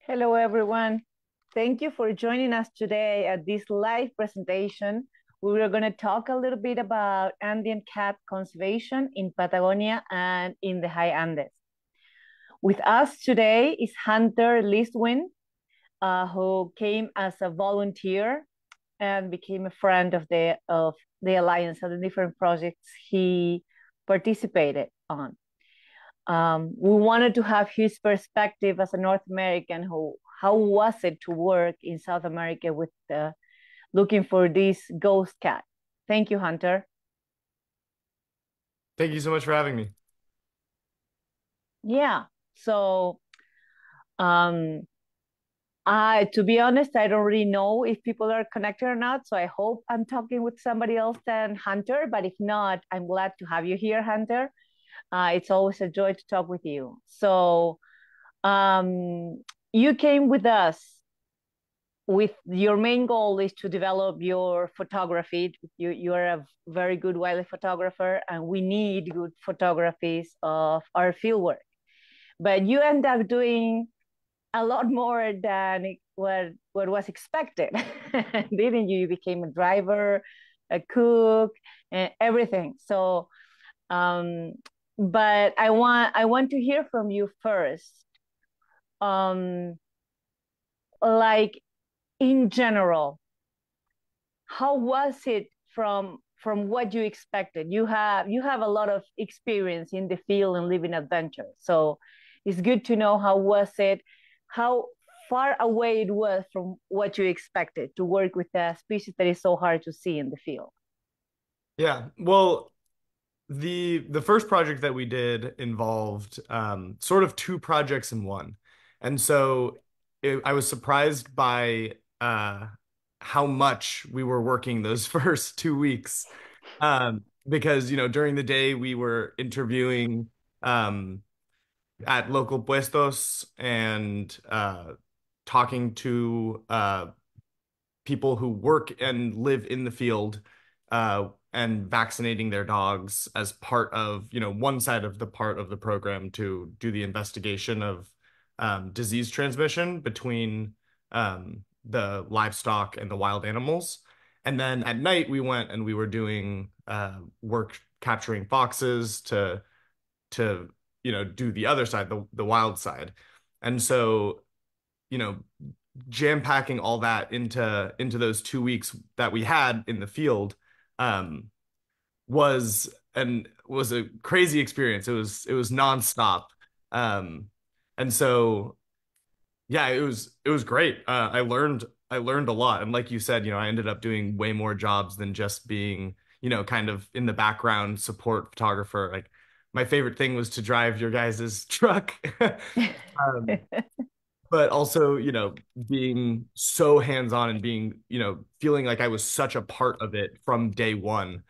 Hello, everyone. Thank you for joining us today at this live presentation. We are going to talk a little bit about Andean cat conservation in Patagonia and in the high Andes. With us today is Hunter Listwin, who came as a volunteer and became a friend of the Alliance and the different projects he participated on. We wanted to have his perspective as a North American who how was it to work in South America with looking for this ghost cat. Thank you, Hunter. Thank you so much for having me. Yeah. So um to be honest, I don't really know if people are connected or not. So I hope I'm talking with somebody else than Hunter. But if not, I'm glad to have you here, Hunter. It's always a joy to talk with you. So you came with us with your main goal is to develop your photography. You are a very good wildlife photographer, and we need good photographies of our field work. But you end up doing a lot more than what was expected, didn't you? You became a driver, a cook, and everything. So, um, but I want to hear from you first. Um, like in general, how was it from what you expected? You have a lot of experience in the field and living adventure, so it's good to know how was it, how far away it was from what you expected to work with a species that is so hard to see in the field. Yeah, well, the first project that we did involved sort of two projects in one. And so I was surprised by how much we were working those first 2 weeks. Because, during the day we were interviewing at local puestos and talking to people who work and live in the field and vaccinating their dogs as part of, one side of the part of the program to do the investigation of disease transmission between the livestock and the wild animals. And then at night we went and we were doing work capturing foxes to do the other side, the wild side. And so, you know, jam packing all that into those 2 weeks that we had in the field um, was a crazy experience. It was nonstop, um, and so yeah, it was great. I learned a lot, and like you said, I ended up doing way more jobs than just being kind of in the background support photographer. Like my favorite thing was to drive your guys' truck. Um, but also, being so hands-on and being, feeling like I was such a part of it from day one,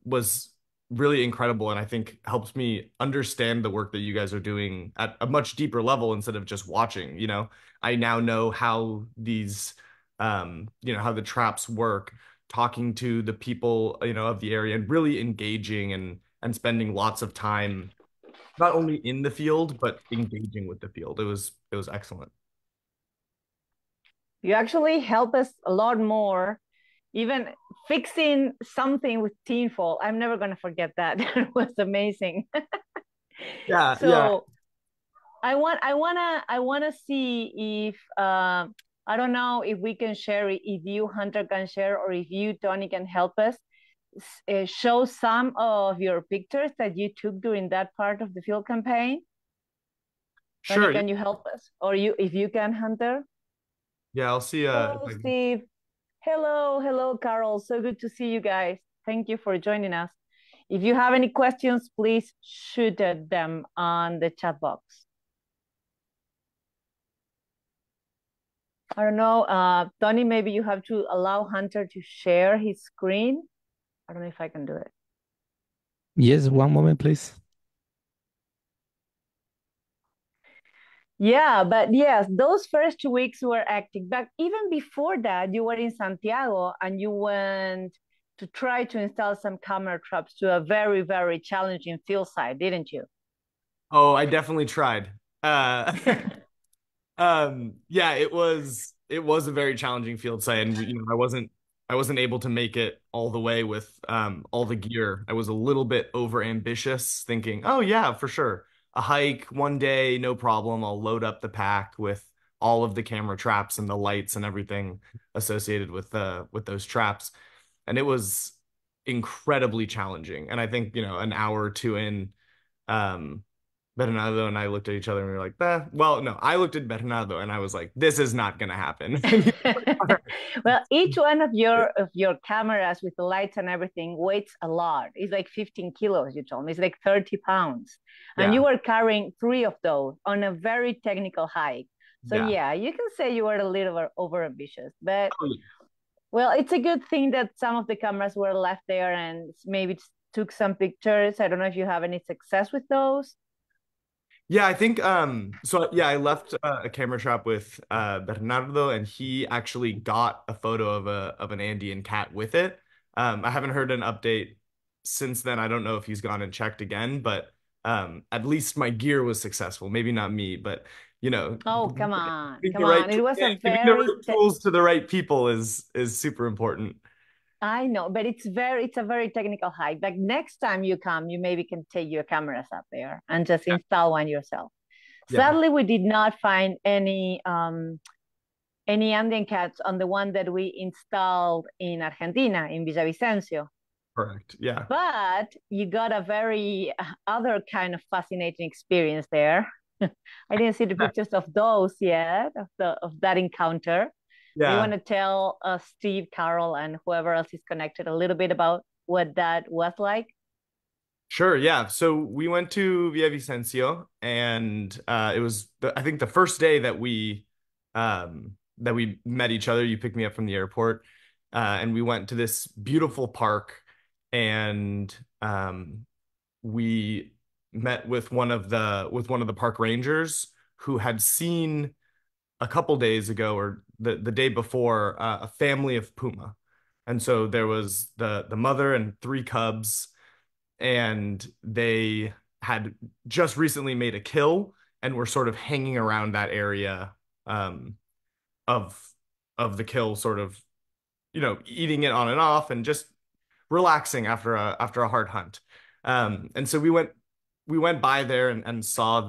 was really incredible. And I think helps me understand the work that you guys are doing at a much deeper level instead of just watching, I now know how these, how the traps work, talking to the people, of the area and really engaging and spending lots of time not only in the field but engaging with the field. It was excellent. You actually help us a lot more, even fixing something with tinfoil. I'm never going to forget that. That was amazing. Yeah, yeah. So I wanna see if I don't know if we can share it, if you Hunter can share, or if you Tony can help us show some of your pictures that you took during that part of the field campaign. Tony, Sure. can you help us, or you if you can, Hunter? Yeah, I'll see if Hello, I can. Steve. Hello, Carol. So good to see you guys. Thank you for joining us. If you have any questions, please shoot them on the chat box. I don't know, Tony, maybe you have to allow Hunter to share his screen. I don't know if I can do it. Yes, one moment, please. Yeah, but yes, those first 2 weeks were hectic. But even before that, you were in Santiago and you went to try to install some camera traps to a very, very challenging field site, didn't you? Oh, I definitely tried. Uh, Yeah, it was a very challenging field site, and I wasn't able to make it all the way with all the gear. I was a little bit over ambitious, thinking, oh yeah, for sure, a hike one day, no problem. I'll load up the pack with all of the camera traps and the lights and everything associated with those traps, and it was incredibly challenging. And I think, an hour or two in, um, Bernardo and I looked at each other and we were like, well, no, I looked at Bernardo and I was like, this is not gonna happen. And he was like, "All Well, right." each one of your cameras with the lights and everything weighs a lot. It's like 15 kilos, you told me. It's like 30 pounds. And you Yeah, were carrying three of those on a very technical hike. So yeah. yeah, you can say you were a little over ambitious, but Oh, yeah. well, it's a good thing that some of the cameras were left there and maybe took some pictures. I don't know if you have any success with those. Yeah, I think so yeah, I left a camera trap with Bernardo and he actually got a photo of an Andean cat with it. I haven't heard an update since then. I don't know if he's gone and checked again, but at least my gear was successful. Maybe not me, but Oh, come on, giving come on. It was a giving the right tools to the right people is super important. I know, but it's a very technical hike. Like next time you come, you maybe can take your cameras up there and just install one yourself. Yeah, Sadly, we did not find any Andean cats on the one that we installed in Argentina, in Villavicencio. correct. Yeah. But you got a very other kind of fascinating experience there. I didn't see the pictures of those yet, of that encounter. Do you Yeah. want to tell Steve, Carol, and whoever else is connected a little bit about what that was like? Sure, yeah. So we went to Villavicencio and it was I think the first day that we met each other. You picked me up from the airport and we went to this beautiful park and we met with one of the park rangers who had seen a couple days ago or the day before a family of puma. And so there was the mother and three cubs and they had just recently made a kill and were sort of hanging around that area um, of of the kill, sort of eating it on and off and just relaxing after a hard hunt. And so we went by there and saw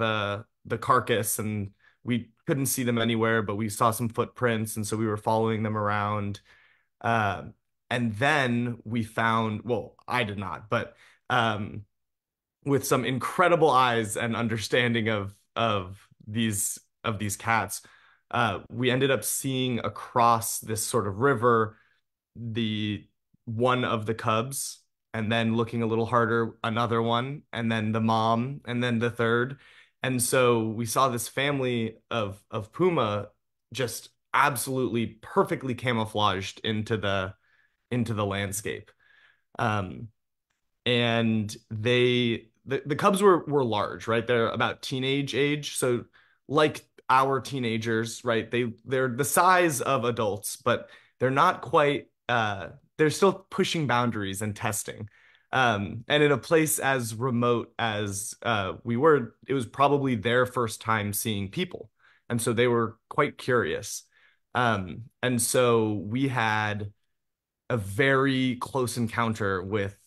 the carcass and we couldn't see them anywhere, but we saw some footprints and so we were following them around. Um, and then we found, well, I did not, but um, with some incredible eyes and understanding of these cats. We ended up seeing across this sort of river the one of the cubs, and then looking a little harder, another one, and then the mom, and then the third. And so we saw this family of puma just absolutely perfectly camouflaged into the landscape. Um, and the cubs were large, right? They're about teenage age, so like our teenagers, right? They're the size of adults, but they're not quite they're still pushing boundaries and testing. And in a place as remote as we were, it was probably their first time seeing people. And so they were quite curious. And so we had a very close encounter with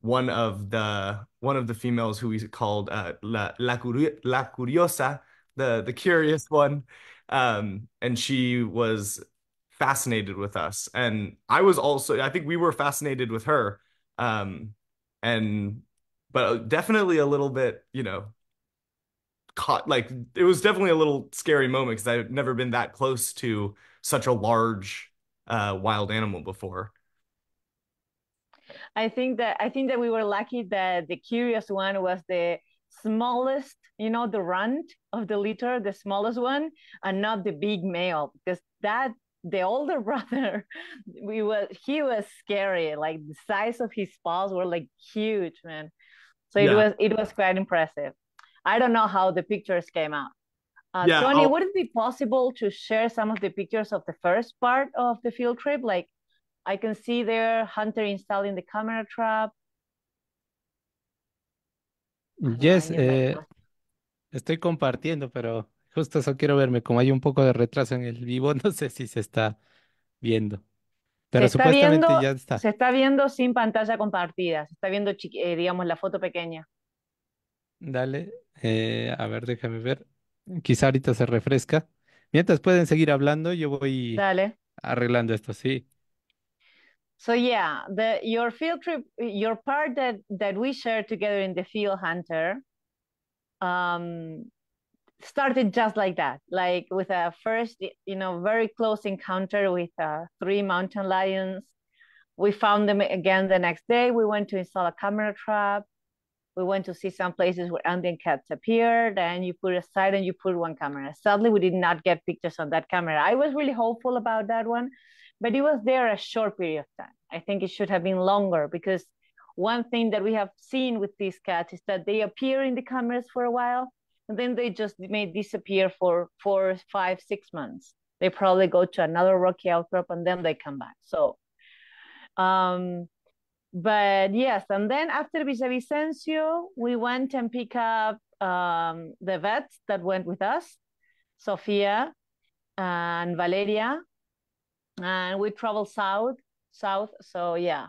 one of the females who we called La Curiosa, the curious one, and she was fascinated with us, and I think we were fascinated with her, um, and but definitely a little bit, caught like it was definitely a little scary moment because I've never been that close to such a large wild animal before. I think that we were lucky that the curious one was the smallest, the runt of the litter, the smallest one, and not the big male, because that the older brother, he was scary. Like the size of his paws were like huge, man. So it Yeah. was it was quite impressive. I don't know how the pictures came out. Yeah. Tony, Oh, would it be possible to share some of the pictures of the first part of the field trip? Like I can see there Hunter installing the camera trap. I don't know Yes, any of that stuff. estoy compartiendo, pero justo eso quiero verme. Como hay un poco de retraso en el vivo, no sé si se está viendo. Se Pero está supuestamente viendo, ya está. se está viendo sin pantalla compartida, se está viendo, digamos, la foto pequeña. Dale. A ver, déjame ver. Quizá ahorita se refresca. Mientras pueden seguir hablando, yo voy Dale. arreglando esto, sí. So yeah, your field trip, your part that we shared together in the field hunter, um, started just like that, like with a first, very close encounter with three mountain lions. We found them again the next day. We went to install a camera trap. We went to see some places where Andean cats appeared, and you put aside and you put one camera. Sadly, we did not get pictures on that camera. I was really hopeful about that one, but it was there a short period of time. I think it should have been longer because one thing that we have seen with these cats is that they appear in the cameras for a while, and then they just may disappear for 4, 5, 6 months. They probably go to another rocky outcrop and then they come back. So um, but yes, and then after Villavicencio, we went and pick up the vets that went with us, Sofia and Valeria, and we traveled south. So yeah,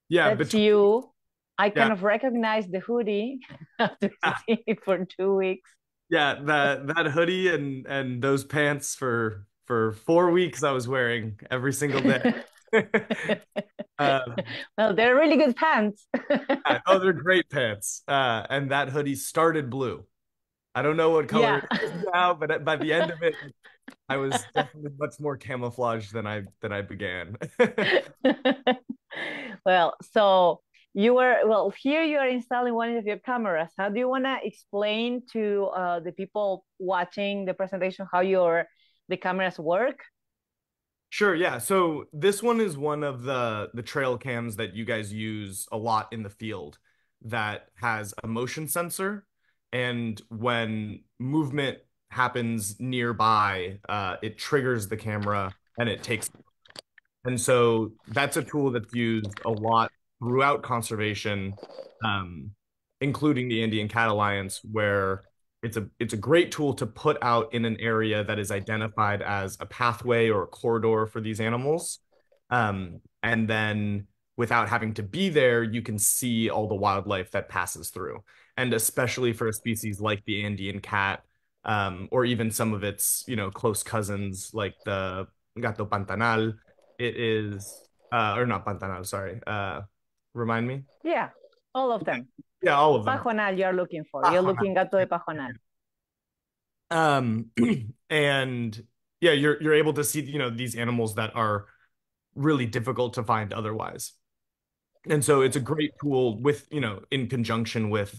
Yeah, that's between you. I yeah, kind of recognize the hoodie after seeing it for 2 weeks. yeah, that hoodie and those pants for 4 weeks I was wearing every single day. Um, Well, they're really good pants. oh, they're great pants. And that hoodie started blue. I don't know what color Yeah. it is now, but by the end of it, I was definitely much more camouflaged than I began. Well, so here you are installing one of your cameras. How do you want to explain to the people watching the presentation how the cameras work? Sure, yeah. So this one is one of the trail cams that you guys use a lot in the field that has a motion sensor, and when movement happens nearby, it triggers the camera and it takes. And so that's a tool that's used a lot throughout conservation, um, including the Andean Cat Alliance, where it's a great tool to put out in an area that is identified as a pathway or a corridor for these animals. And then without having to be there, you can see all the wildlife that passes through. And especially for a species like the Andean cat, or even some of its, close cousins like the gato pantanal, it is or not Pantanal, sorry. Remind me? Yeah, all of them. Yeah, all of them. Pajonal you're looking for. You're looking gato de pajonal. Um, and yeah, you're able to see, these animals that are really difficult to find otherwise. And so it's a great tool with, in conjunction with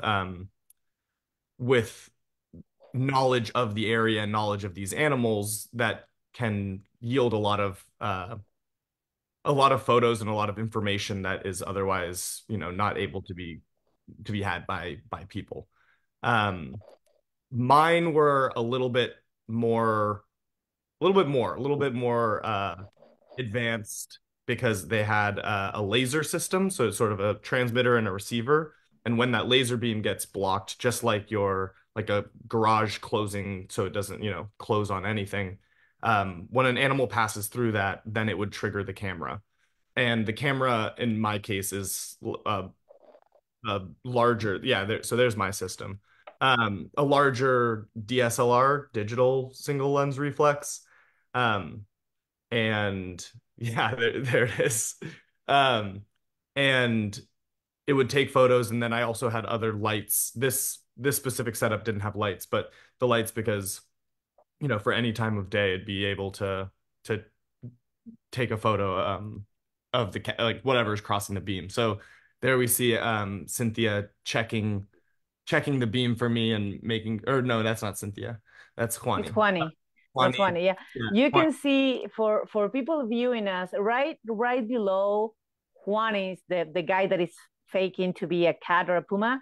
knowledge of the area and knowledge of these animals that can yield a lot of photos and a lot of information that is otherwise, not able to be had by people. Um, Mine were a little bit more advanced because they had a laser system, so it's sort of a transmitter and a receiver. And when that laser beam gets blocked, just like a garage closing, so it doesn't, close on anything. When an animal passes through that, then it would trigger the camera. And the camera, in my case, is larger. Yeah, so there's my system. A larger DSLR, digital single lens reflex. Um, and yeah, there it is. Um, and it would take photos, and then I also had other lights. This specific setup didn't have lights, but the lights because, for any time of day, it'd be able to take a photo of the like whatever's crossing the beam. So there we see Cynthia checking the beam for me and making, or no, that's not Cynthia. That's It's Juani. Juani. That's Juani. Juani. Yeah. Yeah. You can see for people viewing us right below Juan is the guy that is faking to be a cat or a puma.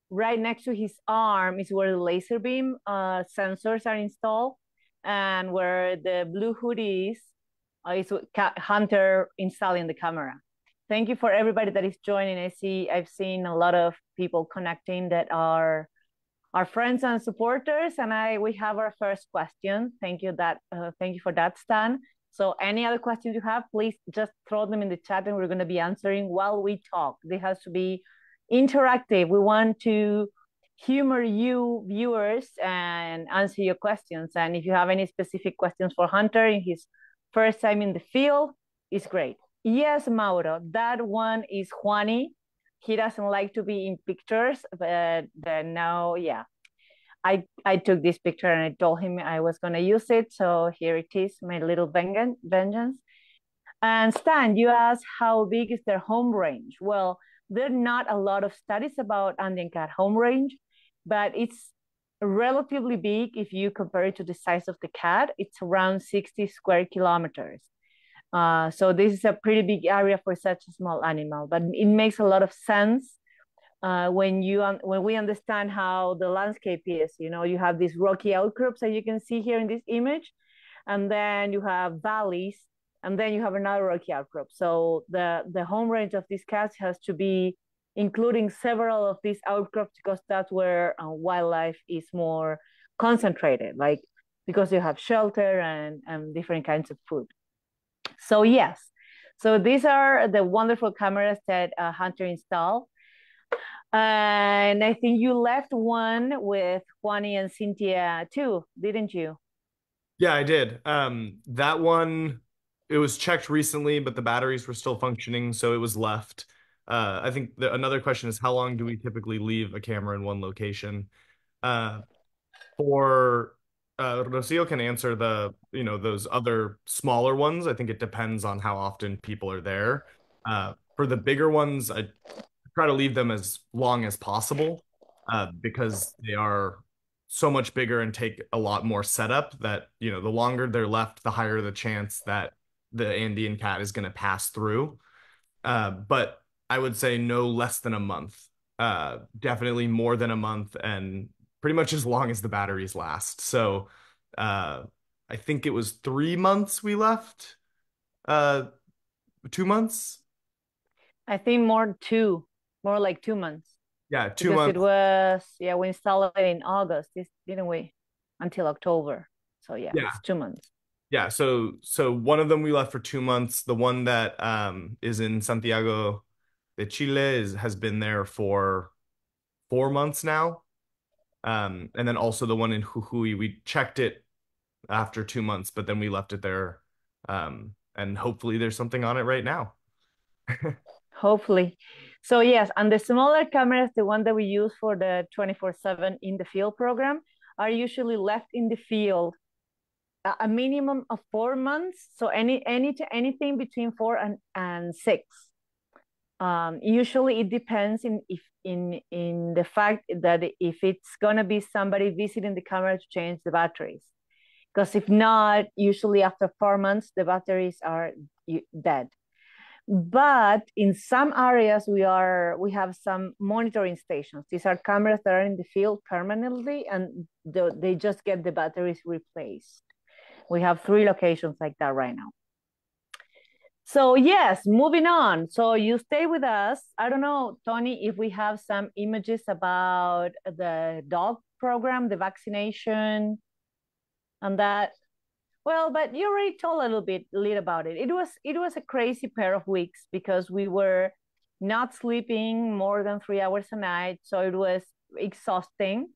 Right next to his arm is where the laser beam sensors are installed, and where the blue hoodie is Hunter installing the camera. Thank you for everybody that is joining. I've seen a lot of people connecting that are our friends and supporters, and we have our first question. Thank you for that, Stan. So any other questions you have, please just throw them in the chat and we're going to be answering while we talk. This has to be interactive. We want to humor you viewers and answer your questions. And if you have any specific questions for Hunter in his first time in the field, it's great. Yes, Mauro, that one is Juani. He doesn't like to be in pictures, but now, yeah. I took this picture and I told him I was going to use it. So here it is, my little vengeance. And Stan, you asked how big is their home range? Well, there are not a lot of studies about Andean cat home range, but it's relatively big if you compare it to the size of the cat. It's around 60 square kilometers. So this is a pretty big area for such a small animal, but it makes a lot of sense when we understand how the landscape is. You know, you have these rocky outcrops that you can see here in this image, and then you have valleys, and then you have another rocky outcrop. So the home range of these cats has to be including several of these outcrops because that's where wildlife is more concentrated, like because you have shelter and different kinds of food. So yes, so these are the wonderful cameras that Hunter installed. And I think you left one with Juani and Cynthia too, didn't you? Yeah, I did. That one, it was checked recently, but the batteries were still functioning, so it was left. I think another question is how long do we typically leave a camera in one location? For Rocio can answer those other smaller ones. I think it depends on how often people are there. For the bigger ones, I try to leave them as long as possible because they are so much bigger and take a lot more setup that, the longer they're left, the higher the chance that the Andean cat is going to pass through. But I would say no less than a month. Definitely more than a month and pretty much as long as the batteries last. So I think it was 3 months we left. 2 months? I think more like 2 months. Yeah, two Because months. it was, yeah, we installed it in August, didn't we? Until October. So yeah, Yeah. it's 2 months. Yeah, so one of them we left for 2 months. The one that is in Santiago de Chile has been there for 4 months now. And then also the one in Jujuy, we checked it after 2 months, but then we left it there. And hopefully there's something on it right now. Hopefully. So yes, and the smaller cameras, the one that we use for the 24/7 in the field program, are usually left in the field a minimum of 4 months. So anything between 4 and 6. Usually it depends in the fact that if it's gonna be somebody visiting the camera to change the batteries. Because if not, usually after 4 months, the batteries are dead. But in some areas, we have some monitoring stations. These are cameras that are in the field permanently, and they just get the batteries replaced. We have 3 locations like that right now. So yes, moving on. So you stay with us. I don't know, Tony, if we have some images about the dog program, the vaccination, and that. Well, but you already told a little about it. It was a crazy pair of weeks because we were not sleeping more than 3 hours a night, so it was exhausting.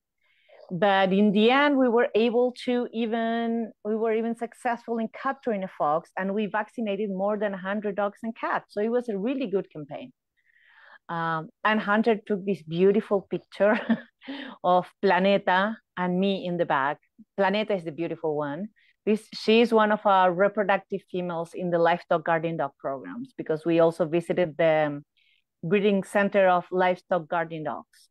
But in the end, we were even successful in capturing a fox, and we vaccinated more than 100 dogs and cats. So it was a really good campaign. And Hunter took this beautiful picture of Planeta and me in the back. Planeta is the beautiful one. She is one of our reproductive females in the livestock guardian dog programs because we also visited the breeding center of livestock guardian dogs.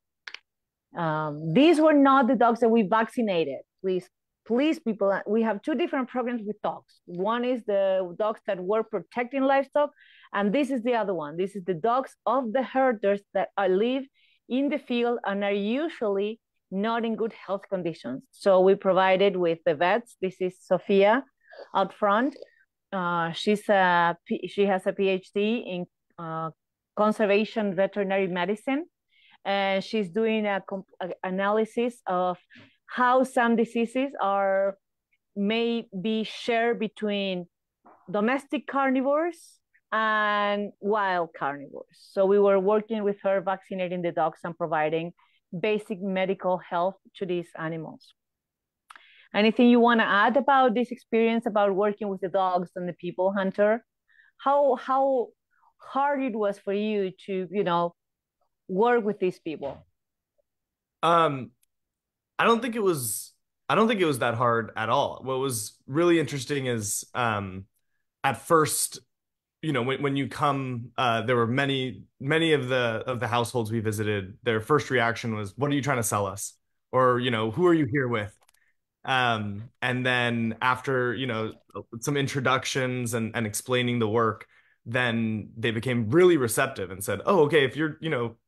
These were not the dogs that we vaccinated. Please, people, we have 2 different programs with dogs. One is the dogs that were protecting livestock, and this is the other one. This is the dogs of the herders that live in the field and are usually not in good health conditions. So we provided with the vets. This is Sophia out front. She has a PhD in conservation veterinary medicine. and she's doing a analysis of how some diseases may be shared between domestic carnivores and wild carnivores. So we were working with her, vaccinating the dogs and providing basic medical health to these animals. Anything you want to add about this experience, about working with the dogs and the people, Hunter? How hard it was for you to, work with these people? I don't think it was that hard at all. What was really interesting is at first, when you come, there were many of the households we visited, their first reaction was, "What are you trying to sell us?" Or, "Who are you here with?" And then after, some introductions and explaining the work, then they became really receptive and said, "Oh, okay, if you're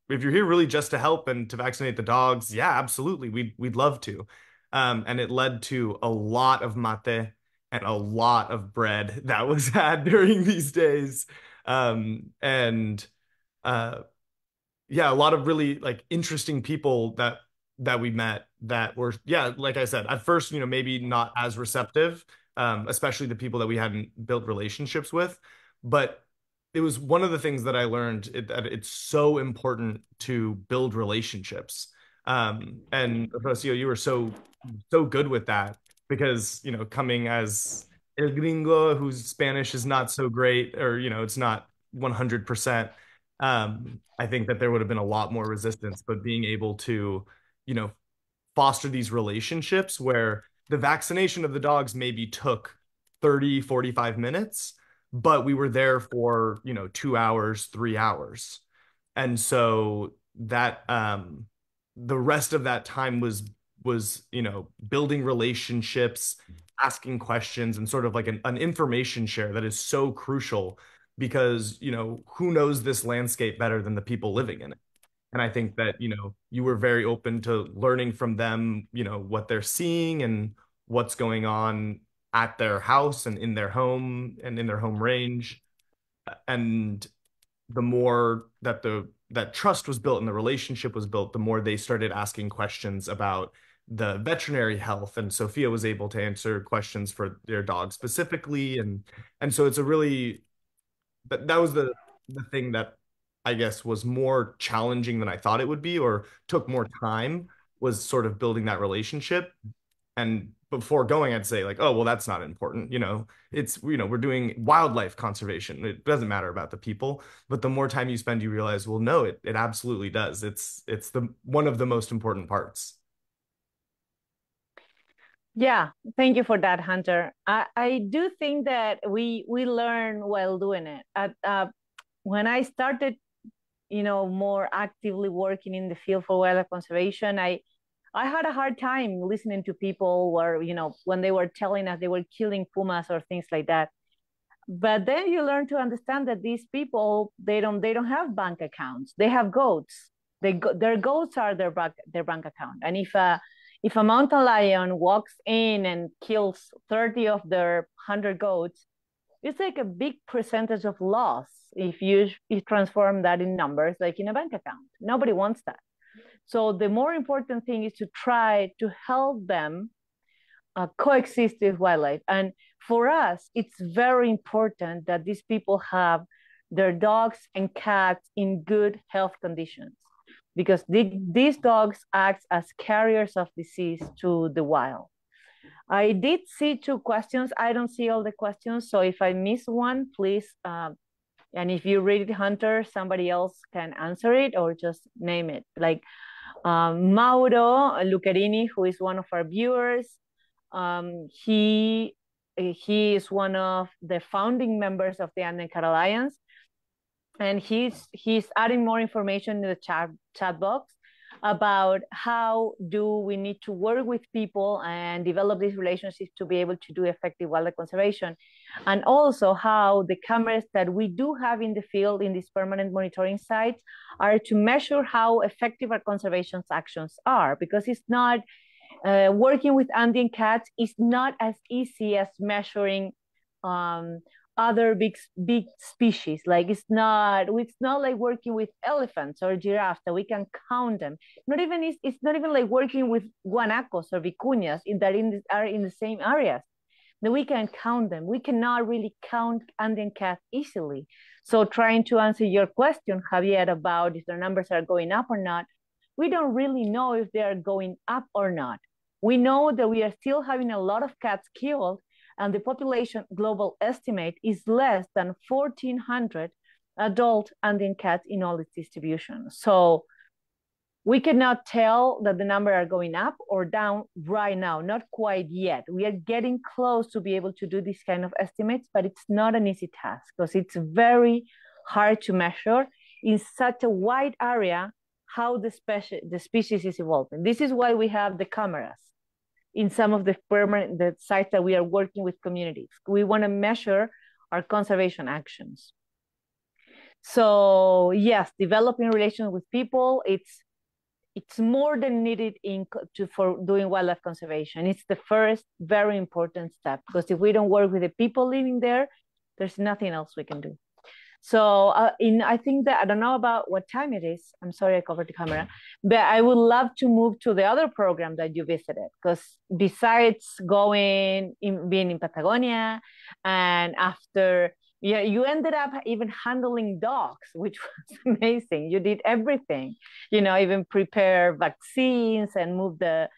here really just to help and to vaccinate the dogs, yeah, absolutely, we'd love to." And it led to a lot of mate and a lot of bread that was had during these days. And yeah, a lot of really like interesting people that we met that were, yeah, like I said, at first, maybe not as receptive, especially the people that we hadn't built relationships with. But it was one of the things that I learned, that it's so important to build relationships. And Rocio, you were so good with that because, coming as El Gringo, whose Spanish is not so great, or, it's not 100%. I think that there would have been a lot more resistance, but being able to, foster these relationships where the vaccination of the dogs maybe took 30, 45 minutes, but we were there for, 2 hours, 3 hours. And so that the rest of that time was, building relationships, asking questions, and sort of like an information share that is so crucial because, who knows this landscape better than the people living in it? And I think that, you were very open to learning from them, what they're seeing and what's going on at their house and in their home and in their home range. And the more that that trust was built and the relationship was built, the more they started asking questions about the veterinary health. And Sophia was able to answer questions for their dog specifically. And so it's a really, that was the thing that I guess was more challenging than I thought it would be, or took more time, was sort of building that relationship. And before going, I'd say like, "Oh, well, that's not important." It's, we're doing wildlife conservation. It doesn't matter about the people. But the more time you spend, you realize, well, no, it absolutely does. It's the one of the most important parts. Yeah, thank you for that, Hunter. I do think that we learn while doing it. When I started, more actively working in the field for wildlife conservation, I had a hard time listening to people where, when they were telling us they were killing pumas or things like that. But then you learn to understand that these people, they don't have bank accounts. They have goats. Their goats are their bank account. And if a mountain lion walks in and kills 30 of their 100 goats, it's like a big percentage of loss if you transform that in numbers, like in a bank account. Nobody wants that. So the more important thing is to try to help them coexist with wildlife. And for us, it's very important that these people have their dogs and cats in good health conditions, because these dogs act as carriers of disease to the wild. I did see 2 questions. I don't see all the questions. So if I miss one, please, and if you read it, Hunter, somebody else can answer it or just name it. Like Mauro Lucarini, who is one of our viewers, he is one of the founding members of the Andean Cat Alliance, and he's adding more information in the chat box about how do we need to work with people and develop these relationships to be able to do effective wildlife conservation, and also how the cameras that we do have in the field in these permanent monitoring sites are to measure how effective our conservation actions are, because it's not working with Andean cats is not as easy as measuring other big species. Like it's not like working with elephants or giraffes that we can count them. Not even it's not even like working with guanacos or vicuñas are in the same areas that we can count them. We cannot really count Andean cats easily. So trying to answer your question, Javier, about if their numbers are going up or not, we don't really know if they are going up or not. We know that we are still having a lot of cats killed, and the population global estimate is less than 1,400 adult Andean cats in all its distribution. So we cannot tell that the number are going up or down right now, not quite yet. We are getting close to be able to do this kind of estimates, but it's not an easy task because it's very hard to measure in such a wide area how the species is evolving. This is why we have the cameras in some of the sites that we are working with communities. We want to measure our conservation actions. So yes, developing relations with people, it's more than needed for doing wildlife conservation. It's the first very important step, because if we don't work with the people living there, there's nothing else we can do. So I think that, I don't know about what time it is. I'm sorry I covered the camera, but I would love to move to the other program that you visited, because besides being in Patagonia, and after, yeah, you ended up even handling dogs, which was amazing. You did everything, even prepare vaccines and move the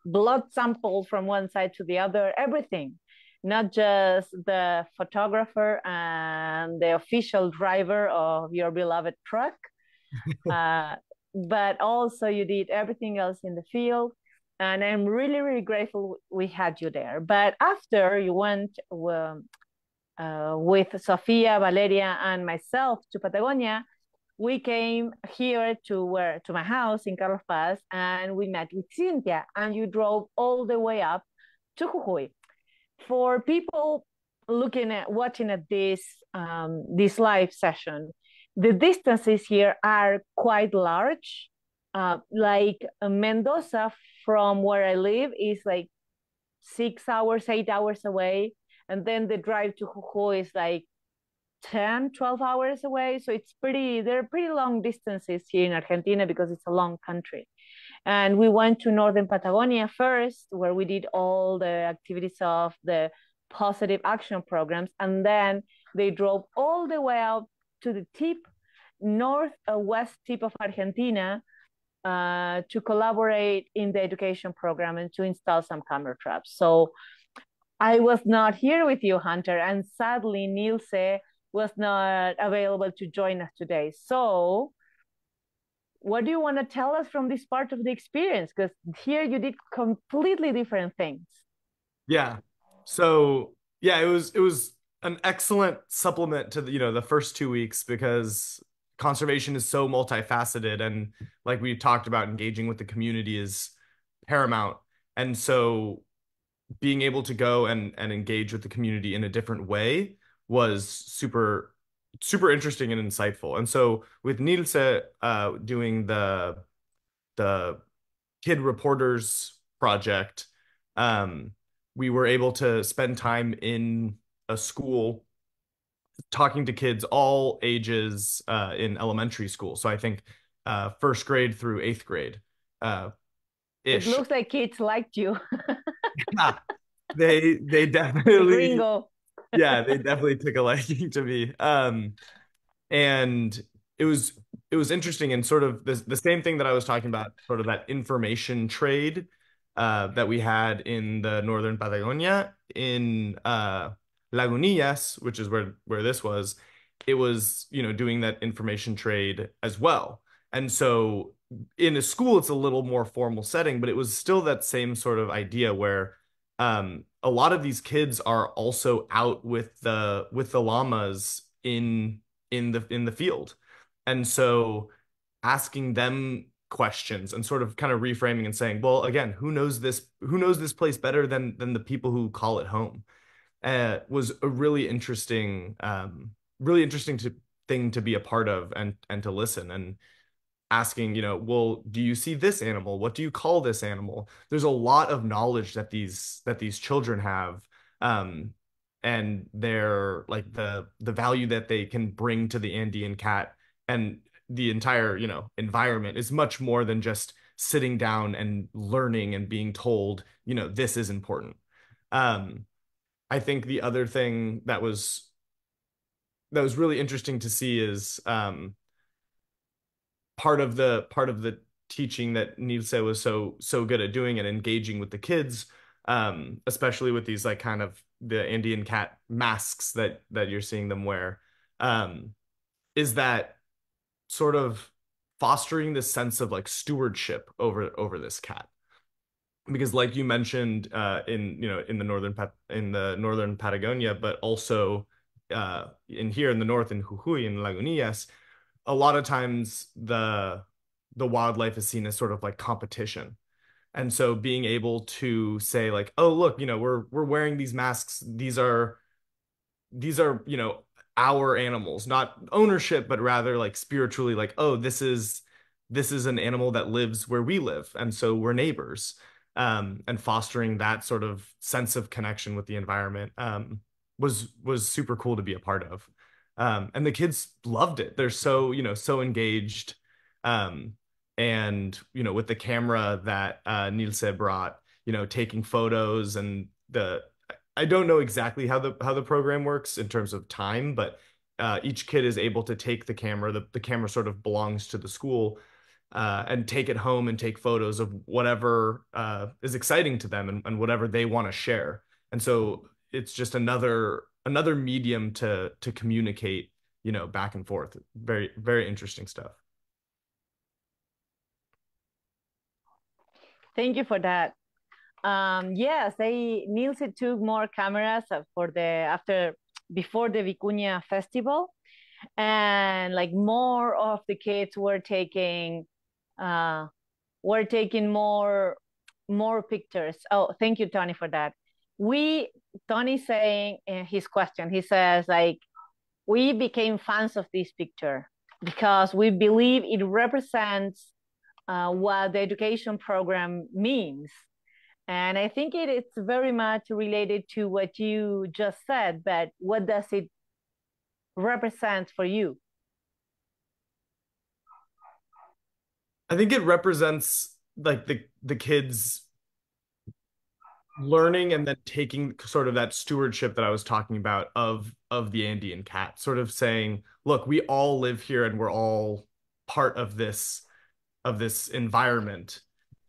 blood sample from one side to the other, everything. Not just the photographer and the official driver of your beloved truck, but also you did everything else in the field. And I'm really, really grateful we had you there. But after you went with Sofia, Valeria, and myself to Patagonia, we came here to my house in Carlos Paz, and we met with Cynthia, and you drove all the way up to Jujuy. For people watching at this live session, the distances here are quite large. Like Mendoza, from where I live, is like 6 hours, 8 hours away. And then the drive to Jujuy is like 10, 12 hours away. So they're pretty long distances here in Argentina, because it's a long country. And we went to northern Patagonia first, where we did all the activities of the positive action programs. And then they drove all the way out to the northwest tip of Argentina to collaborate in the education program and to install some camera traps. So I was not here with you, Hunter, and sadly, Nilse was not available to join us today. So what do you want to tell us from this part of the experience? Because here you did completely different things. Yeah. So yeah, it was an excellent supplement to the first 2 weeks, because conservation is so multifaceted, and like we talked about, engaging with the community is paramount. And so being able to go and engage with the community in a different way was super interesting and insightful. And so with Nilse doing the Kid Reporters project, we were able to spend time in a school talking to kids all ages in elementary school. So I think first grade through eighth grade It ish. looks like kids liked you. Yeah, they The definitely gringo. yeah, they definitely took a liking to me. And it was interesting, and sort of the same thing that I was talking about, sort of that information trade that we had in the northern Patagonia in Lagunillas, which is where this was. It was, doing that information trade as well. And so in a school, it's a little more formal setting, but it was still that same sort of idea where a lot of these kids are also out with the llamas in the field. And so asking them questions and sort of kind of reframing and saying, well, again, who knows this place better than the people who call it home, was a really interesting thing to be a part of, and to listen, and asking, well, do you see this animal? What do you call this animal? There's a lot of knowledge that these children have. and their like the value that they can bring to the Andean cat and the entire, environment is much more than just sitting down and learning and being told, this is important. Um, I think the other thing that was really interesting to see is part of the teaching that Nilse was so good at doing and engaging with the kids, especially with these like kind of the Andean cat masks that you're seeing them wear, um, is that sort of fostering this sense of like stewardship over this cat. Because like you mentioned, in the northern Patagonia, but also in here in the north in Jujuy and Lagunillas, a lot of times the wildlife is seen as sort of like competition. And so being able to say like, oh, look, we're wearing these masks. These are, our animals, not ownership, but rather like spiritually like, oh, this is an animal that lives where we live. And so we're neighbors. And fostering that sort of sense of connection with the environment was super cool to be a part of. And the kids loved it. They're so engaged. Um, and with the camera that Nilse brought, taking photos and the I don't know exactly how the program works in terms of time, but each kid is able to take the camera. The camera sort of belongs to the school, and take it home and take photos of whatever is exciting to them and whatever they want to share. And so it's just another medium to communicate, back and forth. Very, very interesting stuff. Thank you for that. Yes, Niels took more cameras before the Vicuña festival, and like more of the kids were taking more pictures. Oh, thank you, Tony, for that. Tony saying in his question, he says like we became fans of this picture because we believe it represents what the education program means. And I think it's very much related to what you just said, but what does it represent for you? I think it represents like the kids learning and then taking sort of that stewardship that I was talking about of the Andean cat, sort of saying, look, we all live here and we're all part of this environment.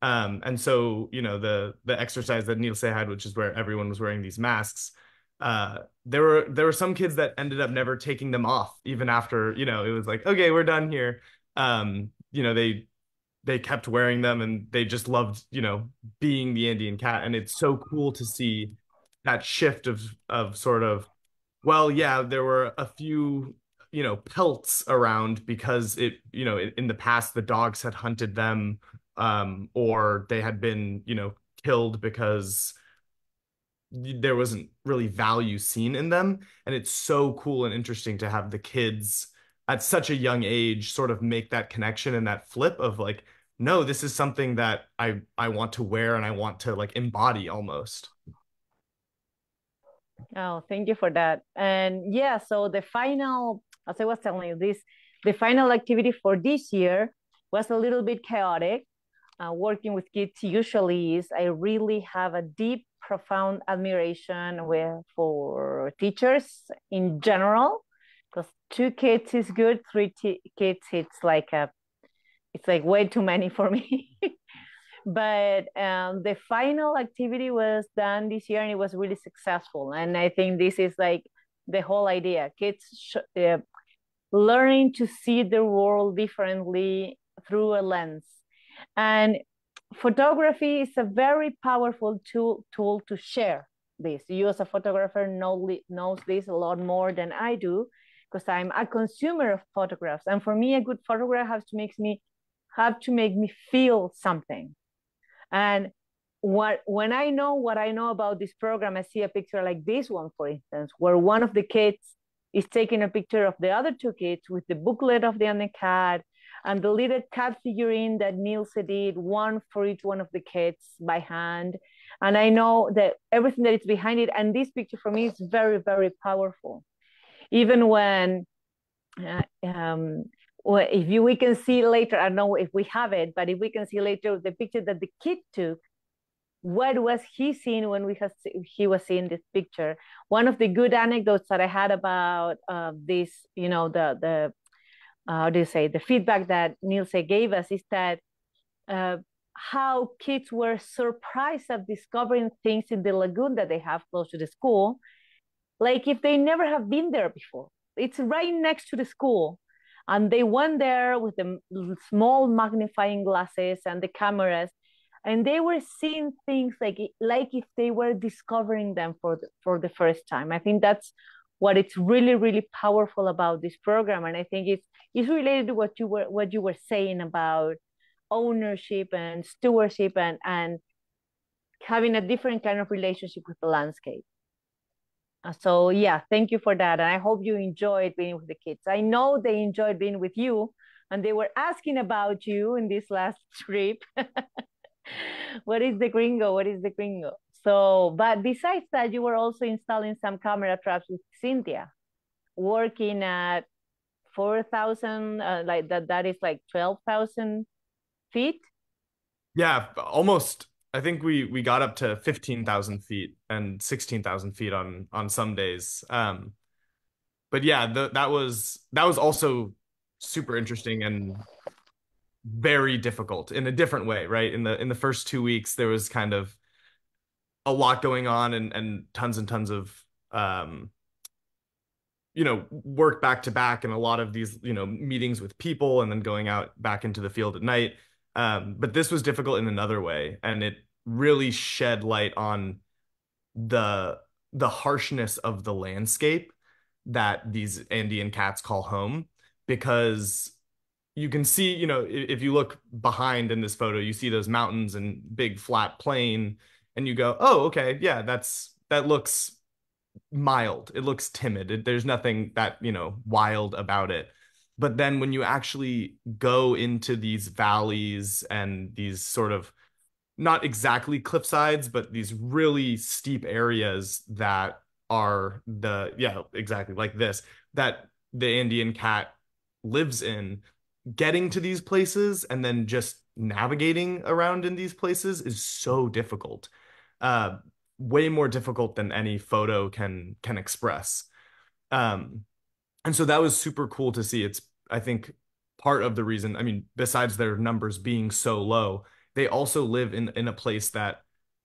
And so, the exercise that Nielsen had, which is where everyone was wearing these masks, there were some kids that ended up never taking them off, even after, it was like, okay, we're done here. They kept wearing them and they just loved, being the Andean cat. And it's so cool to see that shift of sort of, well, yeah, there were a few, pelts around because in the past the dogs had hunted them, or they had been, killed because there wasn't really value seen in them. And it's so cool and interesting to have the kids at such a young age sort of make that connection and that flip of like, no, this is something that I want to wear and I want to like embody almost. Oh, thank you for that. And yeah, so as I was telling you, the final activity for this year was a little bit chaotic. Working with kids usually is I really have a deep, profound admiration for teachers in general, because 2 kids is good, 3 kids it's like way too many for me. But the final activity was done this year and it was really successful. And I think this is like the whole idea: kids learning to see the world differently through a lens. And photography is a very powerful tool to share this. You as a photographer knows this a lot more than I do, because I'm a consumer of photographs. And for me, a good photograph have to make me feel something. And when I know what I know about this program, I see a picture like this one, for instance, where one of the kids is taking a picture of the other 2 kids with the booklet of the Andean cat and the little cat figurine that Niels did, one for each one of the kids by hand. And I know that everything that is behind it, and this picture for me is very, very powerful. Even when, we can see later, I don't know if we have it, but if we can see later the picture that the kid took, what was he seeing when he was seeing this picture? One of the good anecdotes that I had about this, the how do you say, the feedback that Nilse gave us is that how kids were surprised at discovering things in the lagoon that they have close to the school, like if they never have been there before. It's right next to the school. And they went there with the small magnifying glasses and the cameras, and they were seeing things like if they were discovering them for the first time. I think that's what it's really, really powerful about this program. And I think it's related to what you were saying about ownership and stewardship and having a different kind of relationship with the landscape. So yeah, thank you for that. And I hope you enjoyed being with the kids. I know they enjoyed being with you, and they were asking about you in this last trip. What is the gringo? What is the gringo? So, but besides that, you were also installing some camera traps with Cynthia, working at 4,000, like that is like 12,000 feet. Yeah, almost. I think we got up to 15,000 feet and 16,000 feet on some days. But yeah, that was also super interesting and very difficult in a different way, right? In the first 2 weeks, there was kind of a lot going on and tons of um work back to back and a lot of these, meetings with people and then going out back into the field at night. But this was difficult in another way, and it really shed light on the harshness of the landscape that these Andean cats call home, because you can see, if you look behind in this photo, you see those mountains and big flat plain, and you go, oh, okay, yeah, that looks mild. It looks timid. There's nothing that, wild about it. But then when you actually go into these valleys and these sort of not exactly cliff sides, but these really steep areas that are yeah, exactly like this, that the Andean cat lives in, getting to these places and then just navigating around in these places is so difficult. Uh, Way more difficult than any photo can express. Um, and so that was super cool to see. It's, I think, part of the reason, I mean, besides their numbers being so low, they also live in a place that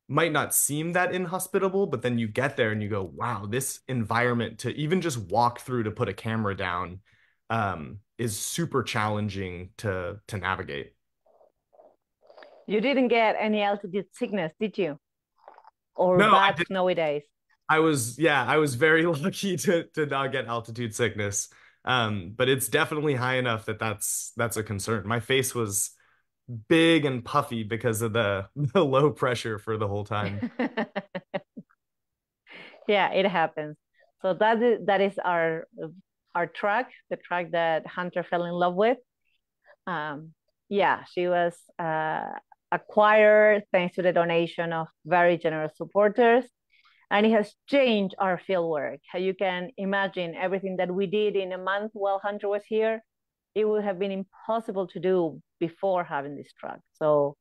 might not seem that inhospitable, but then you get there and you go, wow, this environment to even just walk through to put a camera down is super challenging to navigate. You didn't get any altitude sickness, did you? Or No, bad snowy days? I was very lucky to not get altitude sickness. But it's definitely high enough that's a concern. My face was big and puffy because of the low pressure for the whole time. Yeah, it happens. So that is our truck, the truck that Hunter fell in love with. Yeah, she was acquired thanks to the donation of very generous supporters, and it has changed our field work. You can imagine everything that we did in a month while Hunter was here, it would have been impossible to do before having this truck. So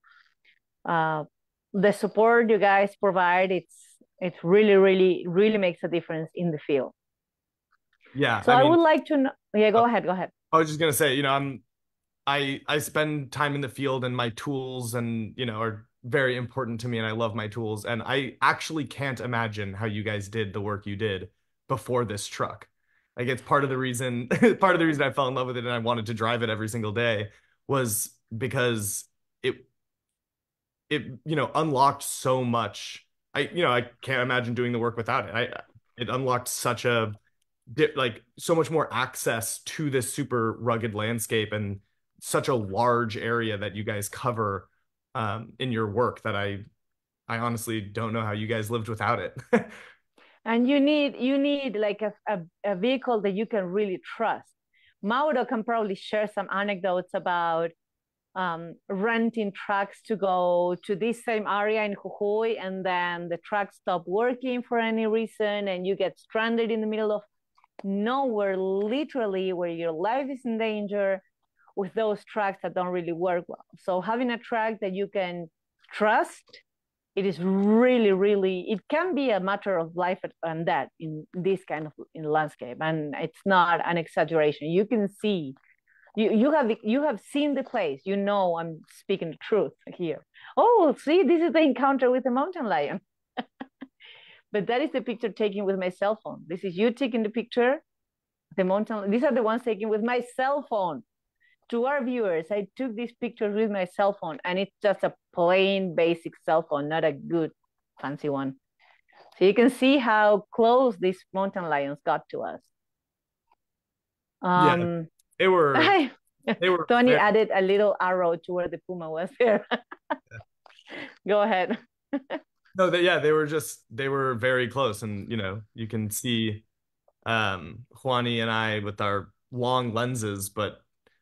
the support you guys provide, it really, really, really makes a difference in the field. Yeah, so I would like to know. Yeah, go ahead. I was just gonna say, I spend time in the field, and my tools and are very important to me, and I love my tools, and I actually can't imagine how you guys did the work you did before this truck. Like, it's part of the reason I fell in love with it and I wanted to drive it every single day, was because it unlocked so much. I can't imagine doing the work without it. It unlocked such a like so much more access to this super rugged landscape and such a large area that you guys cover in your work, that I honestly don't know how you guys lived without it. And you need like a vehicle that you can really trust. Mauro can probably share some anecdotes about renting trucks to go to this same area in Jujuy, and then the trucks stop working for any reason, and you get stranded in the middle of nowhere, literally, where your life is in danger with those trucks that don't really work well. So having a truck that you can trust, it is really, really, it can be a matter of life and death in this kind of in landscape. And it's not an exaggeration. You can see, you have seen the place. You know, I'm speaking the truth here. Oh, see, this is the encounter with the mountain lion. But that is the picture taken with my cell phone. This is you taking the picture. The mountain, these are the ones taken with my cell phone. To our viewers, I took these pictures with my cell phone, and it's just a plain basic cell phone, not a good fancy one. So you can see how close these mountain lions got to us. Yeah, they were Tony very, added a little arrow to where the puma was there. Go ahead. no, they were very close, and you can see Juani and I with our long lenses, but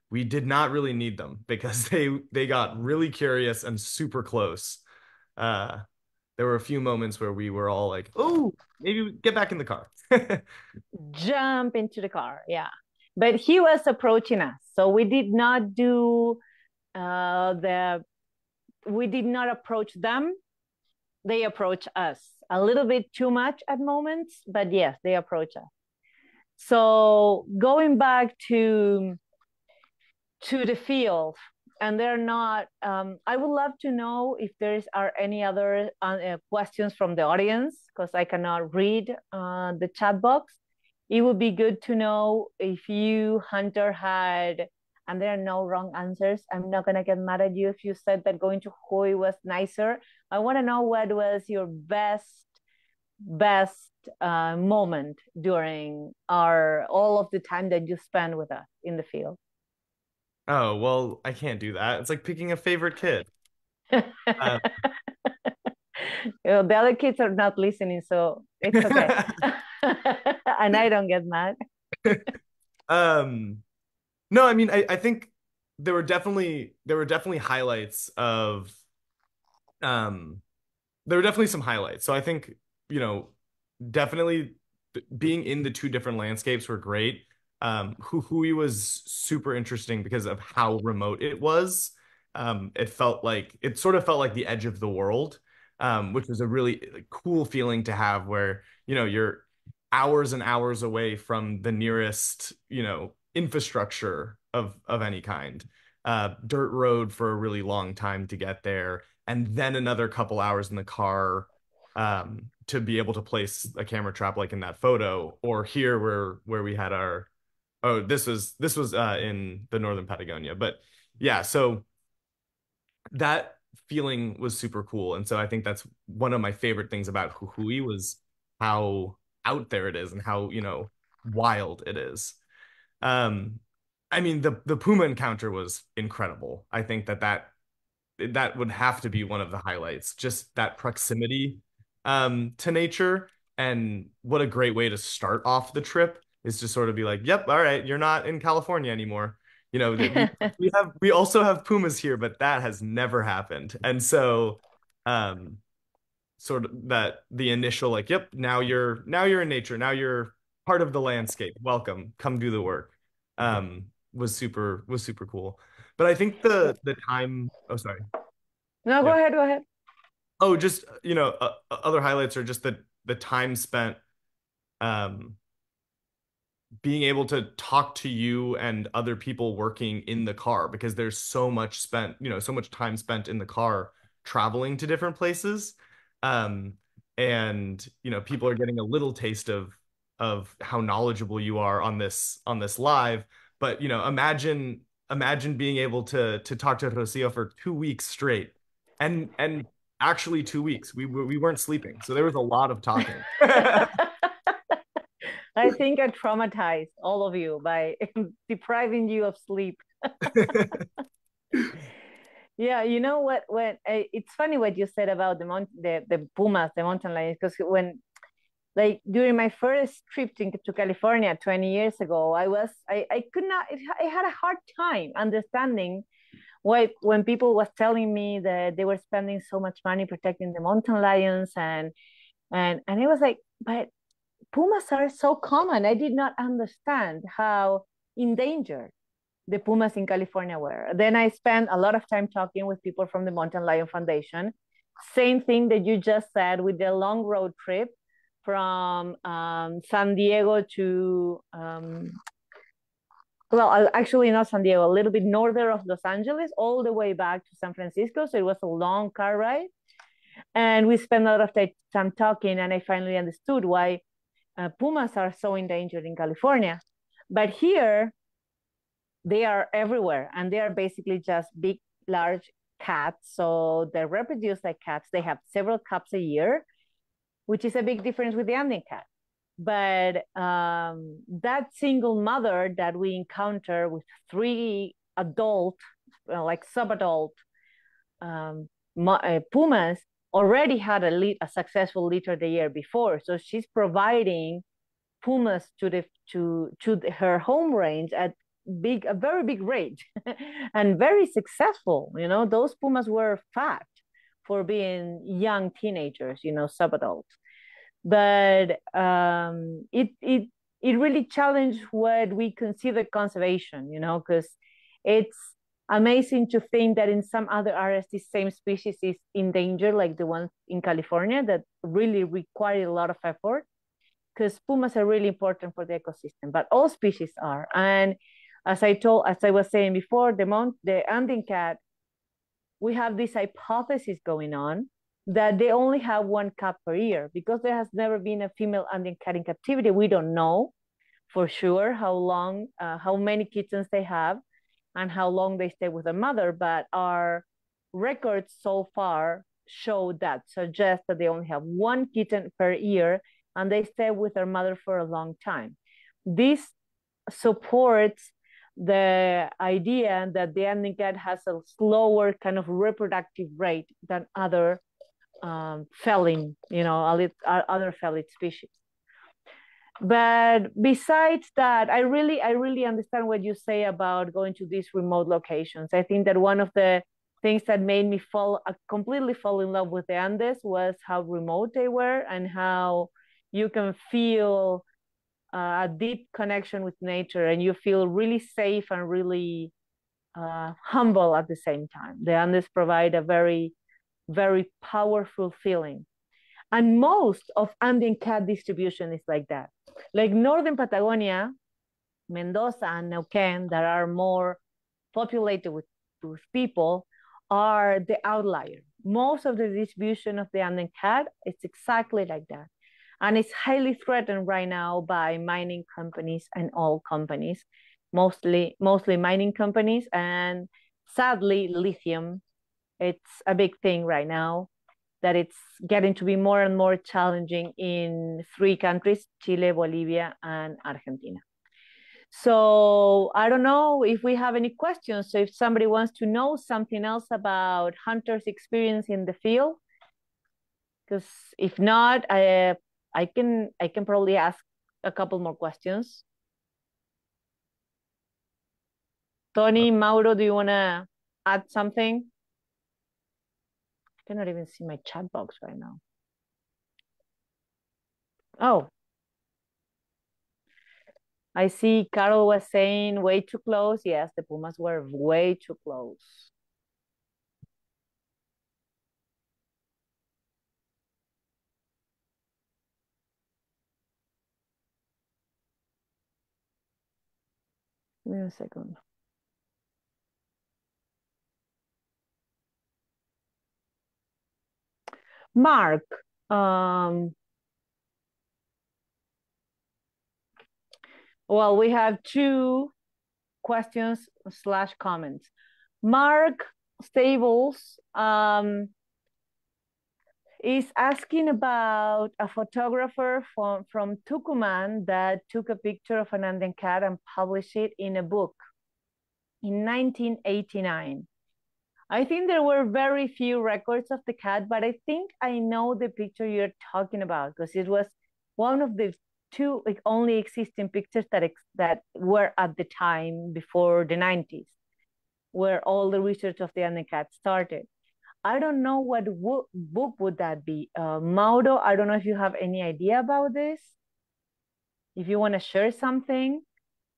we did not really need them because they got really curious and super close. There were a few moments where we were all like, "Oh, maybe we get back in the car." Jump into the car, yeah. But he was approaching us, so we did not do we did not approach them. They approach us a little bit too much at moments, but yes, they approach us. So going back to the field, and they're not, I would love to know if are any other questions from the audience, because I cannot read the chat box. It would be good to know if you, Hunter, had, and there are no wrong answers. I'm not going to get mad at you if you said that going to Hawaii was nicer. I want to know what was your best moment during all of the time that you spent with us in the field. Oh, well, I can't do that. It's like picking a favorite kid. The other kids are not listening, so it's okay. And I don't get mad. No, I mean, I think there were definitely highlights of there were definitely some highlights. So I think, definitely being in the two different landscapes were great. Hui was super interesting because of how remote it was. It sort of felt like the edge of the world, which was a really cool feeling to have where, you're hours and hours away from the nearest, infrastructure of any kind. Dirt road for a really long time to get there, and then another couple hours in the car to be able to place a camera trap like in that photo, or here where we had our this was in the northern Patagonia. But yeah, so that feeling was super cool. And so I think that's one of my favorite things about Jujuy was how out there it is and how, wild it is. I mean, the puma encounter was incredible. I think that would have to be one of the highlights, just that proximity to nature. And what a great way to start off the trip is to sort of be like, yep, all right, you're not in California anymore. We also have pumas here, but that has never happened. And so sort of that the initial like, yep, now you're in nature, now you're part of the landscape. Welcome, come do the work. Was super cool. But I think the time, oh sorry. No, go ahead. Oh, just other highlights are just the time spent being able to talk to you and other people working in the car, because there's so much time spent in the car traveling to different places. And people are getting a little taste of how knowledgeable you are on this live. But imagine being able to talk to Rocio for 2 weeks straight, and actually 2 weeks we weren't sleeping, so there was a lot of talking. I think I traumatized all of you by depriving you of sleep. Yeah, you know what? It's funny what you said about the pumas, the mountain lions, because like during my first trip to California 20 years ago, I had a hard time understanding when people was telling me that they were spending so much money protecting the mountain lions, and it was like, but pumas are so common. I did not understand how endangered the pumas in California were. Then I spent a lot of time talking with people from the Mountain Lion Foundation. Same thing that you just said with the long road trip from San Diego to, well, actually not San Diego, a little bit northern of Los Angeles, all the way back to San Francisco. So it was a long car ride. And we spent a lot of time talking, and I finally understood why pumas are so endangered in California. But here, they are everywhere, and they are basically just big, large cats. So they reproduce like cats. They have several cubs a year, which is a big difference with the Andean cat. But that single mother that we encounter with 3 adult, like sub-adult pumas already had a successful litter the year before. So she's providing pumas to her home range at a very big rate and very successful. You know, those pumas were fat for being young teenagers, you know, sub-adults. But it really challenged what we consider conservation, you know, because it's amazing to think that in some other areas this same species is in danger, like the ones in California that really require a lot of effort, because pumas are really important for the ecosystem, but all species are. And as I was saying before, the Andean cat, we have this hypothesis going on that they only have 1 cub per year, because there has never been a female Andean cat in captivity. We don't know for sure how many kittens they have and how long they stay with their mother, but our records so far suggest that they only have 1 kitten per year, and they stay with their mother for a long time. This supports the idea that the Andean cat has a slower kind of reproductive rate than other feline, you know, other feline species. But besides that, I really understand what you say about going to these remote locations. I think that one of the things that made me completely fall in love with the Andes was how remote they were, and how you can feel a deep connection with nature, and you feel really safe and really humble at the same time. The Andes provide a very, very powerful feeling. And most of Andean cat distribution is like that. Like northern Patagonia, Mendoza and Neuquén, that are more populated with people, are the outlier. Most of the distribution of the Andean cat is exactly like that. And it's highly threatened right now by mining companies and oil companies, mostly mining companies, and sadly, lithium. It's a big thing right now, that it's getting to be more and more challenging in 3 countries, Chile, Bolivia, and Argentina. So I don't know if we have any questions. So if somebody wants to know something else about hunters' experience in the field, because if not, I can probably ask a couple more questions. Tony, Mauro, do you want to add something? I cannot even see my chat box right now. Oh, I see Carol was saying way too close. Yes, the pumas were way too close. Give me a second. Mark, well, we have 2 questions / comments. Mark Stables is asking about a photographer from Tucumán that took a picture of an Andean cat and published it in a book in 1989. I think there were very few records of the cat, but I think I know the picture you're talking about, because it was one of the 2 only existing pictures that were at the time before the 90s. where all the research of the Andean cat started. I don't know what book would that be. Mauro, I don't know if you have any idea about this. If you want to share something,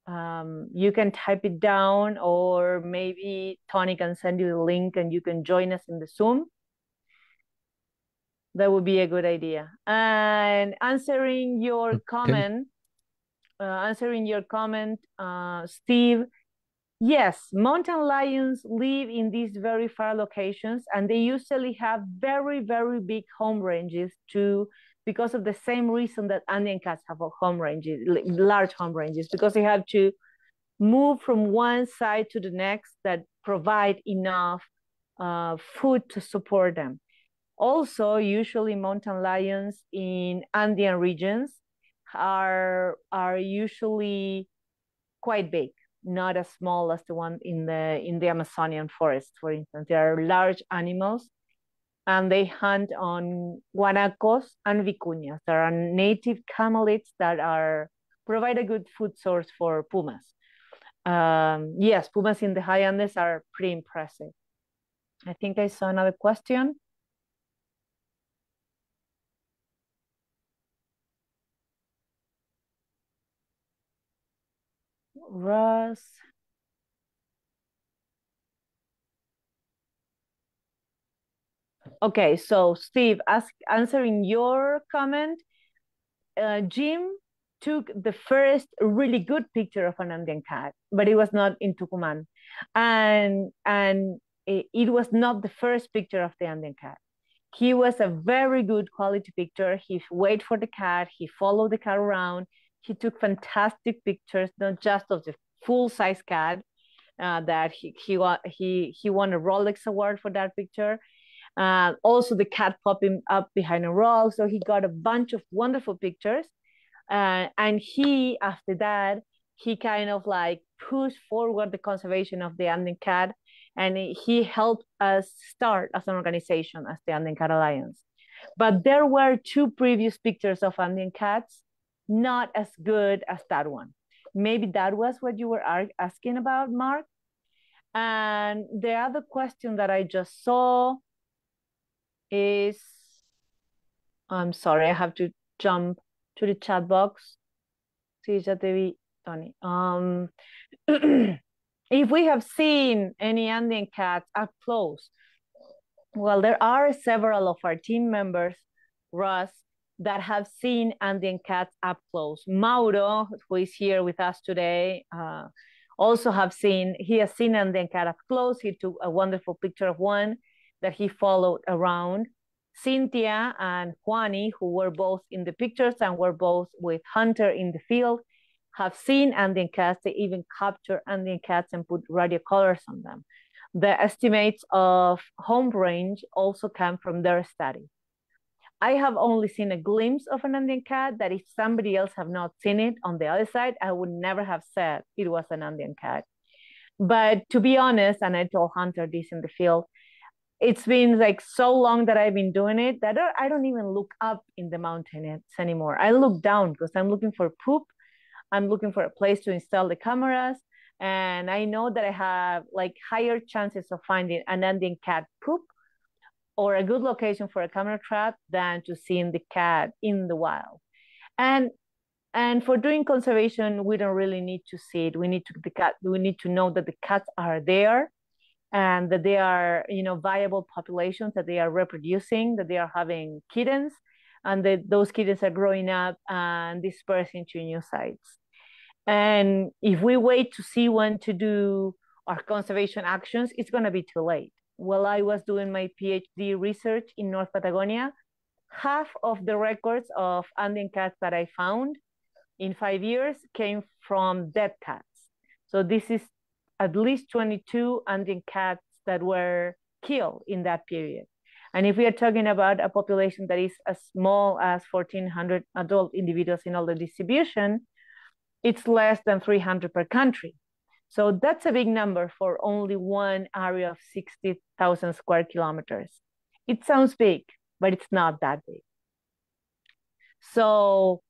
you can type it down, or maybe Tony can send you the link and you can join us in the Zoom. That would be a good idea. And answering your comment, Steve, yes, mountain lions live in these very far locations, and they usually have very, very big home ranges too, because of the same reason that Andean cats have home ranges, large home ranges, because they have to move from one side to the next that provide enough food to support them. Also, usually mountain lions in Andean regions are usually quite big, not as small as the one in the Amazonian forest, for instance. They are large animals, and they hunt on guanacos and vicuñas. There are native camelids that provide a good food source for pumas. Yes, pumas in the high Andes are pretty impressive. I think I saw another question. Russ. Okay, so Steve, answering your comment, Jim took the first really good picture of an Andean cat, but it was not in Tucumán. And it was not the first picture of the Andean cat. He was a very good quality picture. He waited for the cat, he followed the cat around, he took fantastic pictures, not just of the full-size cat, that he won a Rolex award for that picture. Also the cat popping up behind a rock. So he got a bunch of wonderful pictures. And he, after that, he kind of like pushed forward the conservation of the Andean cat. And he helped us start as an organization, as the Andean Cat Alliance. But there were two previous pictures of Andean cats, not as good as that one. Maybe that was what you were asking about, Mark. And the other question that I just saw is, I'm sorry, I have to jump to the chat box. Sí, ya te vi, Tony. If we have seen any Andean cats up close, well, there are several of our team members, Russ, that have seen Andean cats up close. Mauro, who is here with us today, also has seen Andean cat up close. He took a wonderful picture of one that he followed around. Cynthia and Juani, who were both in the pictures and were both with Hunter in the field, have seen Andean cats. They even capture Andean cats and put radio collars on them. The estimates of home range also come from their study. I have only seen a glimpse of an Andean cat that if somebody else have not seen it on the other side, I would never have said it was an Andean cat. But to be honest, and I told Hunter this in the field, it's been like so long that I've been doing it that I don't even look up in the mountains anymore. I look down because I'm looking for poop. I'm looking for a place to install the cameras. And I know that I have like higher chances of finding an Andean cat poop or a good location for a camera trap than to seeing the cat in the wild. And for doing conservation, we don't really need to see it. We need to know that the cats are there and that they are, viable populations, that they are reproducing, that they are having kittens, and that those kittens are growing up and dispersing to new sites. And if we wait to see when to do our conservation actions, it's going to be too late. While I was doing my PhD research in North Patagonia, half of the records of Andean cats that I found in 5 years came from dead cats. So this is at least 22 Andean cats that were killed in that period. And if we are talking about a population that is as small as 1,400 adult individuals in all the distribution, it's less than 300 per country. So that's a big number for only one area of 60,000 square kilometers. It sounds big, but it's not that big. So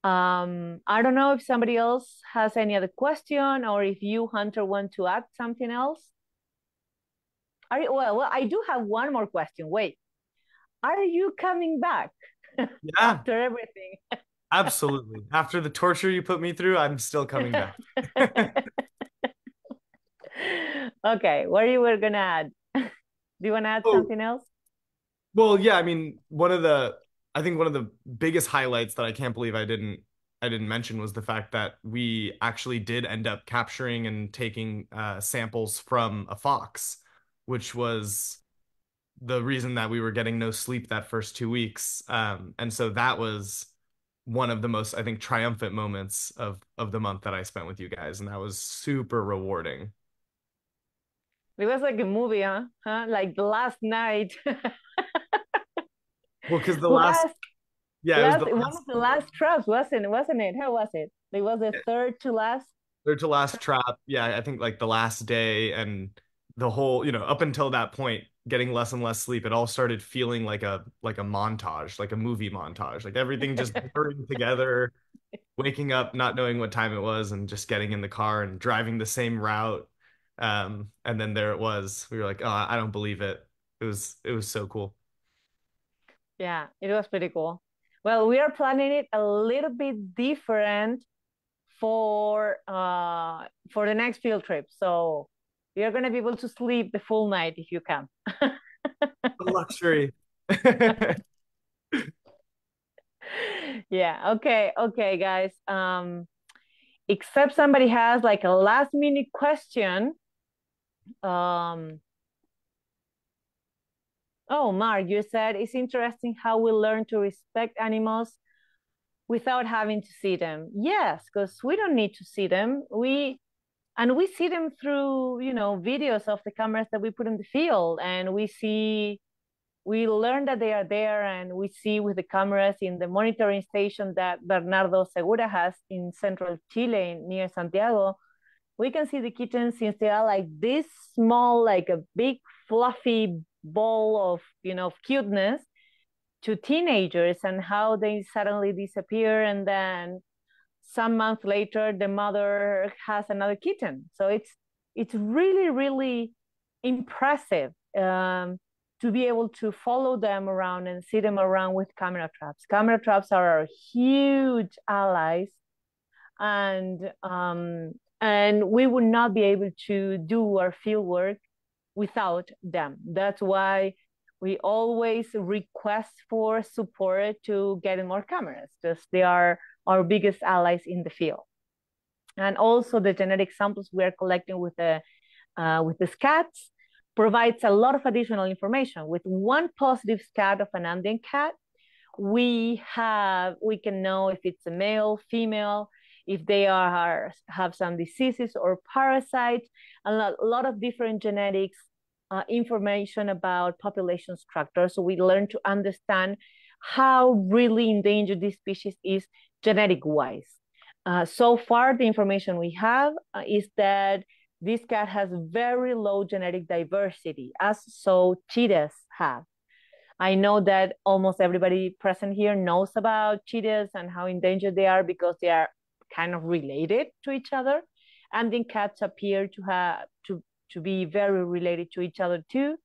I don't know if somebody else has any other question, or if you, Hunter, want to add something else. Are you, well, I do have one more question. Wait, are you coming back Yeah, after everything? absolutely. After the torture you put me through, I'm still coming back. Okay, what you were gonna add? Do you want to add Oh, something else? well, yeah, I mean, I think one of the biggest highlights that I can't believe I didn't mention was the fact that we actually did end up capturing and taking samples from a fox, which was the reason that we were getting no sleep that first 2 weeks. And so that was one of the most, I think, triumphant moments of the month that I spent with you guys, and that was super rewarding. It was like a movie, huh? Like the last night, Well, because the last, last, yeah, it was last, the one last of the last traps, wasn't it? How was it? It was the third to last. third to last trap. Yeah, I think like the last day and the whole, up until that point, getting less and less sleep, it all started feeling like a montage, like a movie montage, like everything just blurring together, waking up not knowing what time it was and just getting in the car and driving the same route. And then there it was. We were like, oh, I don't believe it. It was so cool. Yeah, it was pretty cool. Well, we are planning it a little bit different for the next field trip. So you're gonna be able to sleep the full night if you can. The luxury. Yeah. Okay. Okay, guys. Except somebody has like a last minute question. Um, oh, Mark, you said it's interesting how we learn to respect animals without having to see them. Yes, because we don't need to see them. We see them through, videos of the cameras that we put in the field, and we learn that they are there, and we see with the cameras in the monitoring station that Bernardo Segura has in central Chile near Santiago. We can see the kittens since they are like this small, like a big fluffy ball of, of cuteness, to teenagers, and how they suddenly disappear, and then some months later the mother has another kitten. So it's really, really impressive, to be able to follow them around and see them around with camera traps. Camera traps are our huge allies, and we would not be able to do our field work without them. That's why we always request for support to get more cameras, because they are our biggest allies in the field. And also the genetic samples we are collecting with the scats provides a lot of additional information. With one positive scat of an Andean cat, we can know if it's a male, female, if they have some diseases or parasites, a lot of different genetics, information about population structure. So we learn to understand how really endangered this species is genetic wise. So far, the information we have is that this cat has very low genetic diversity, as so cheetahs have. I know that almost everybody present here knows about cheetahs and how endangered they are, because they are kind of related to each other. And then cats appear to be very related to each other too,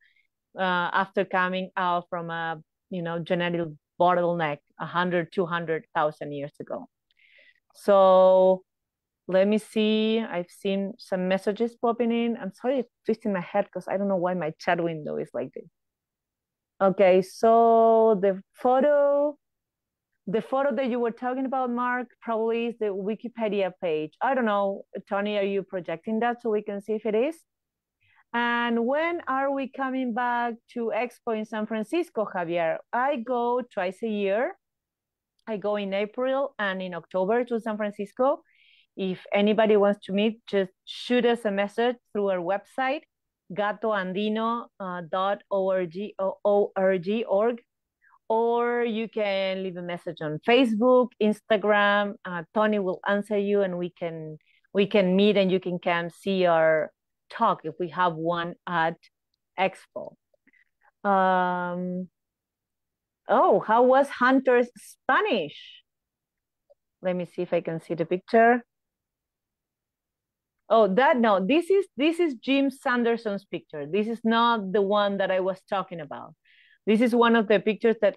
after coming out from a genetic bottleneck 100, 200,000 years ago. So let me see. I've seen some messages popping in. I'm sorry if twisting my head because I don't know why my chat window is like this. Okay, so the photo that you were talking about, Mark, probably is the Wikipedia page. I don't know, Tony, are you projecting that so we can see if it is? And when are we coming back to Expo in San Francisco, Javier? I go twice a year. I go in April and in October to San Francisco. If anybody wants to meet, just shoot us a message through our website, gatoandino.org, or you can leave a message on Facebook, Instagram. Tony will answer you, and we can meet, and you can come see our talk if we have one at Expo. Oh, how was Hunter's Spanish? Let me see if I can see the picture. Oh, no, this is Jim Sanderson's picture. This is not the one that I was talking about. This is one of the pictures that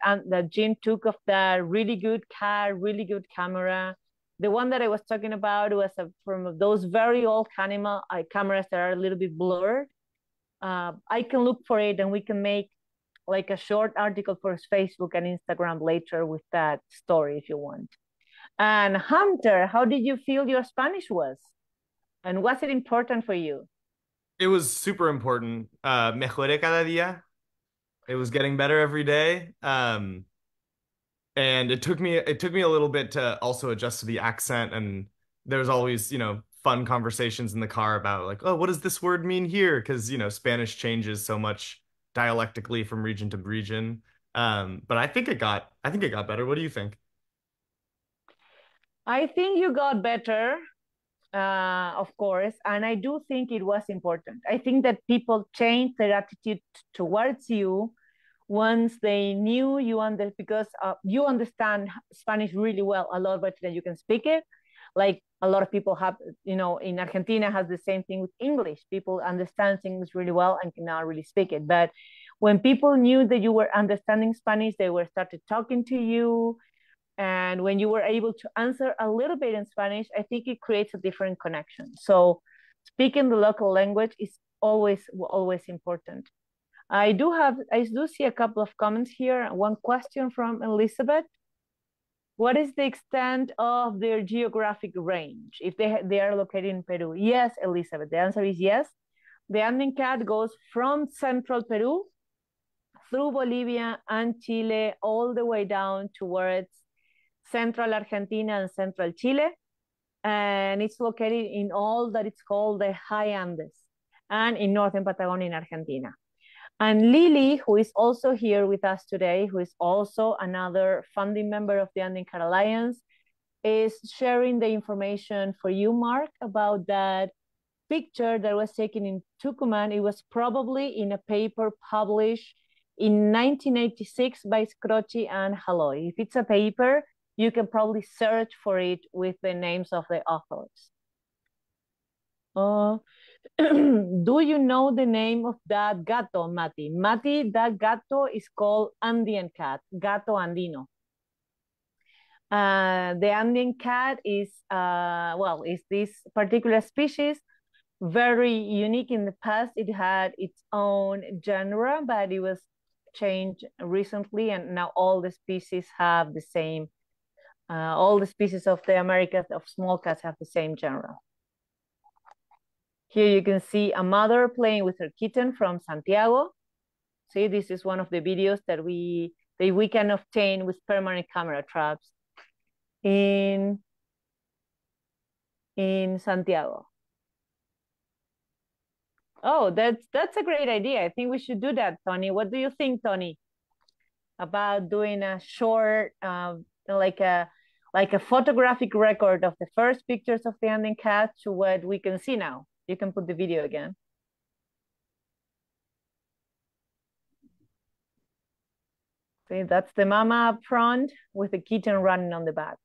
Jim took of that really good cat, really good camera. The one that I was talking about was from those very old cameras that are a little bit blurred. I can look for it and we can make like a short article for Facebook and Instagram later with that story if you want. And Hunter, how did you feel your Spanish was? And was it important for you? It was super important. Mejoré cada día. It was getting better every day. And it took me a little bit to also adjust to the accent, and there was always, fun conversations in the car about like, oh, what does this word mean here? Because, Spanish changes so much dialectically from region to region. But I think it got better. What do you think? I think you got better, of course, and I do think it was important. I think that people changed their attitude towards you once they knew you because you understand Spanish really well, a lot better than you can speak it. Like a lot of people have, in Argentina has the same thing with English. People understand English really well and cannot really speak it. But when people knew that you were understanding Spanish, they were started talking to you. And when you were able to answer a little bit in Spanish, I think it creates a different connection. So speaking the local language is always important. I do see a couple of comments here. One question from Elizabeth. What is the extent of their geographic range if they are located in Peru? Yes, Elizabeth, the answer is yes. The Andean cat goes from central Peru through Bolivia and Chile all the way down towards central Argentina and central Chile. And it's located in all that it's called the high Andes and in northern Patagonia in Argentina. And Lily, who is also here with us today, who is also another founding member of the Andean Cat Alliance, is sharing the information for you, Mark, about that picture that was taken in Tucumán. It was probably in a paper published in 1986 by Scrocci and Halloy. If it's a paper, you can probably search for it with the names of the authors. Do you know the name of that gato, Mati? Mati, that gato is called Andean cat, gato andino. The Andean cat is this particular species, very unique in the past. It had its own genre, but it was changed recently, and now all the species have the same, all the species of the Americas of small cats have the same genre. Here you can see a mother playing with her kitten from Santiago. See, this is one of the videos that we can obtain with permanent camera traps in Santiago. Oh, that's a great idea. I think we should do that, Tony. What do you think, Tony, about doing a short, like a photographic record of the first pictures of the Andean cat to what we can see now? You can put the video again. See, that's the mama up front with the kitten running on the back.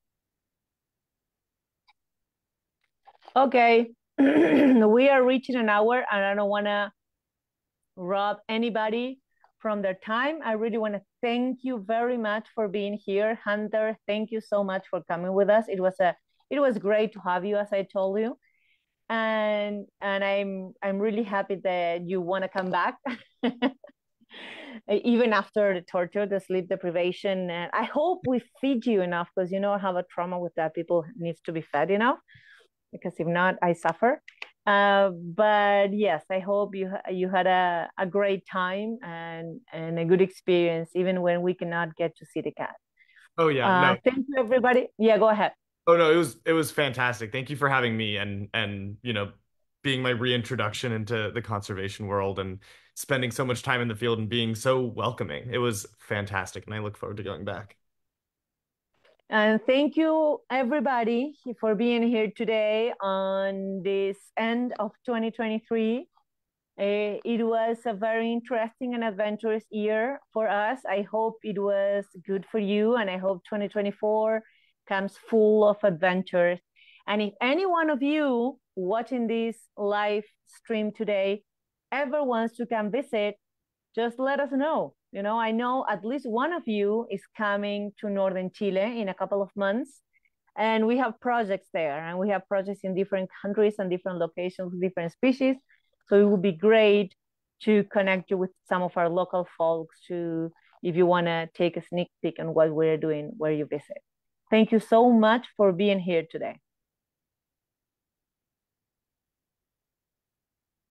Okay, we are reaching an hour and I don't wanna rob anybody from their time. I really wanna thank you very much for being here. Hunter, thank you so much for coming with us. It was great to have you, as I told you. And I'm really happy that you want to come back even after the torture, the sleep deprivation. And I hope we feed you enough, because I have a trauma with that. People needs to be fed enough, because if not, I suffer. But yes, I hope you had a great time and a good experience, even when we cannot get to see the cat. Oh yeah, no. Thank you, everybody. Yeah, go ahead. Oh no, it was fantastic. Thank you for having me and being my reintroduction into the conservation world and spending so much time in the field and being so welcoming. It was fantastic, and I look forward to going back. And thank you, everybody, for being here today on this end of 2023. It was a very interesting and adventurous year for us. I hope it was good for you, and I hope 2024 comes full of adventures. And if any one of you watching this live stream today ever wants to come visit, just let us know. You know, I know at least one of you is coming to northern Chile in a couple of months, and we have projects there, and we have projects in different countries and different locations with different species. So it would be great to connect you with some of our local folks to, if you want to take a sneak peek on what we're doing where you visit. Thank you so much for being here today.